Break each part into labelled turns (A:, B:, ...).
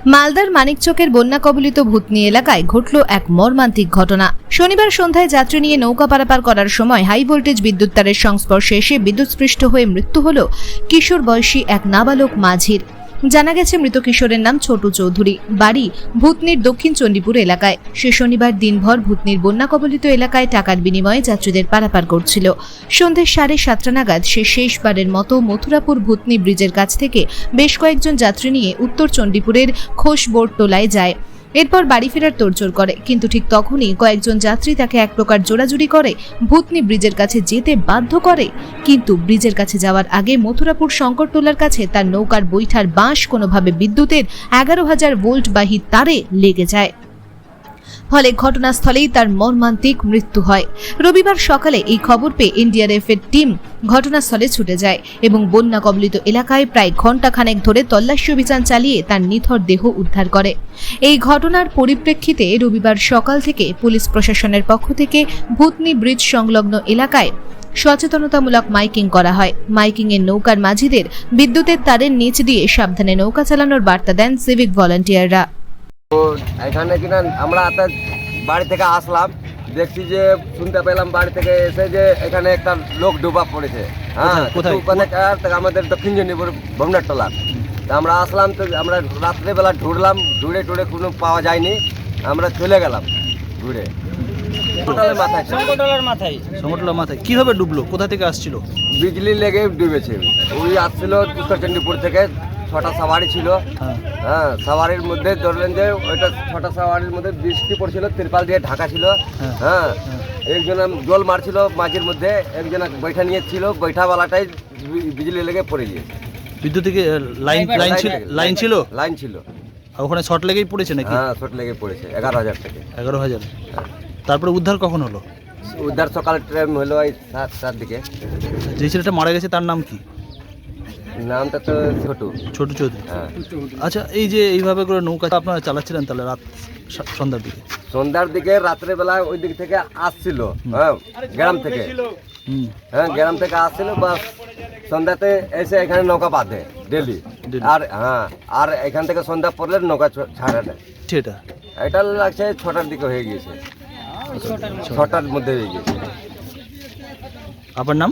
A: মালদার মানিকচকের বন্যা কবলিত ভূতনি এলাকায় ঘটল এক মর্মান্তিক ঘটনা। শনিবার সন্ধ্যায় যাত্রী নিয়ে নৌকা পারাপার করার সময় হাই ভোল্টেজ বিদ্যুৎ তারের সংস্পর্শে এসে বিদ্যুৎস্পৃষ্ট হয়ে মৃত্যু হল কিশোর বয়সী এক নাবালক মাঝির। জানা গেছে মৃত কিশোরের নাম ছোটু চৌধুরী, বাড়ি ভূতনির দক্ষিণ চণ্ডীপুর এলাকায়। সে শনিবার দিনভর ভূতনির বন্যা কবলিত এলাকায় টাকার বিনিময়ে যাত্রীদের পারাপার করছিল। সন্ধ্যে 7:30 নাগাদ সে শেষবারের মতো মথুরাপুর ভূতনি ব্রিজের কাছ থেকে বেশ কয়েকজন যাত্রী নিয়ে উত্তর চণ্ডীপুরের খোসবোর্ড টোলায় যায়। এরপর বাড়ি ফেরার তোড়জোড় করে, কিন্তু ঠিক তখনই কয়েকজন যাত্রী তাকে এক প্রকার জোরাজুরি করে ভূতনি ব্রিজের কাছে যেতে বাধ্য করে। কিন্তু ব্রিজের কাছে যাওয়ার আগে মথুরাপুর শঙ্করটোলার কাছে তার নৌকার বৈঠার বাঁশ কোনোভাবে বিদ্যুতের 11,000 ভোল্ট বাহী তারে লেগে যায়। ফলে ঘটনাস্থলেই তার মর্মান্তিক মৃত্যু হয়। রবিবার সকালে এই খবর পেয়ে এনডিআরএফ এর টিম ঘটনাস্থলে ছুটে যায় এবং বন্যা কবলিত এলাকায় প্রায় ঘণ্টাখানেক ধরে তল্লাশি অভিযান চালিয়ে তার নিথর দেহ উদ্ধার করে। এই ঘটনার পরিপ্রেক্ষিতে রবিবার সকাল থেকে পুলিশ প্রশাসনের পক্ষ থেকে ভূতনি ব্রিজ সংলগ্ন এলাকায় সচেতনতামূলক মাইকিং করা হয়। মাইকিং এর নৌকার মাঝিদের বিদ্যুতের তারের নিচ দিয়ে সাবধানে নৌকা চালানোর বার্তা দেন সিভিক ভলান্টিয়াররা।
B: এখানে কিনা আমরা বাড়ি থেকে আসলাম, দেখছি যে শুনতে পেলাম বাড়ি থেকে এসে যে এখানে একটা লোক ডুবা পড়েছে। হ্যাঁ, ওখানে আমাদের দক্ষিণ চণ্ডীপুর ভবনারটোলা। তা আমরা আসলাম, তো আমরা রাত্রেবেলা ঢুড়লাম, ঢুড়ে কোনো পাওয়া যায়নি। আমরা চলে গেলাম ঘুরে
C: শঙ্করটোলার মাথায় কিভাবে ডুবলো? কোথা থেকে আসছিল?
B: বিজলি লেগে ডুবেছে। ওই আসছিল উত্তর চণ্ডীপুর থেকে, 6টা সাওয়ারি ছিল। হ্যাঁ, সাওয়ারির মধ্যে ধরলেন যে ওইটা 6টা সাওয়ারির মধ্যে বৃষ্টি পড়ছিল, তিরপাল দিয়ে ঢাকা ছিল। হ্যাঁ, একজন জল মারছিল মাঝের মধ্যে, একজন বৈঠা নিয়েছিল, বৈঠাওয়ালাটাই বিজলি লেগে পড়ে গিয়েছে।
C: বিদ্যুৎ থেকে লাইন ছিল। আর ওখানে শর্ট লেগেই পড়েছে নাকি?
B: হ্যাঁ, শর্ট লেগে পড়েছে 11,000 থেকে।
C: 11,000। তারপরে উদ্ধার কখন হলো?
B: উদ্ধার সকালে ট্রেন হলো এই 7টার দিকে।
C: যে ছেলেটা মারা গেছে তার নাম কি?
B: নামটা তো ছোটু চৌধুরী। হ্যাঁ।
C: আচ্ছা, এই যে এইভাবে করে নৌকা আপনারা চালাচ্ছিলেন তাহলে রাত সন্ধ্যার দিকে
B: রাত্রেবেলা ওই দিক থেকে আসছিল। হ্যাঁ, গ্রাম থেকে। হ্যাঁ, গ্রাম থেকে আসছিল, বা সন্ধ্যাতে এসে এখানে নৌকা বাঁধে ডেলি। আর এখান থেকে সন্ধ্যা পড়লে নৌকা ছাড়া দেয়। এটা লাগছে 6টার দিকে হয়ে গিয়েছে, 6টার মধ্যে হয়ে গিয়েছে।
C: আপনার নাম?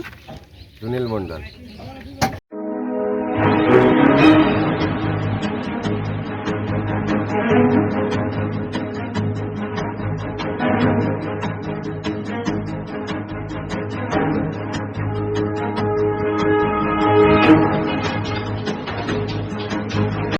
B: সুনীল মণ্ডল।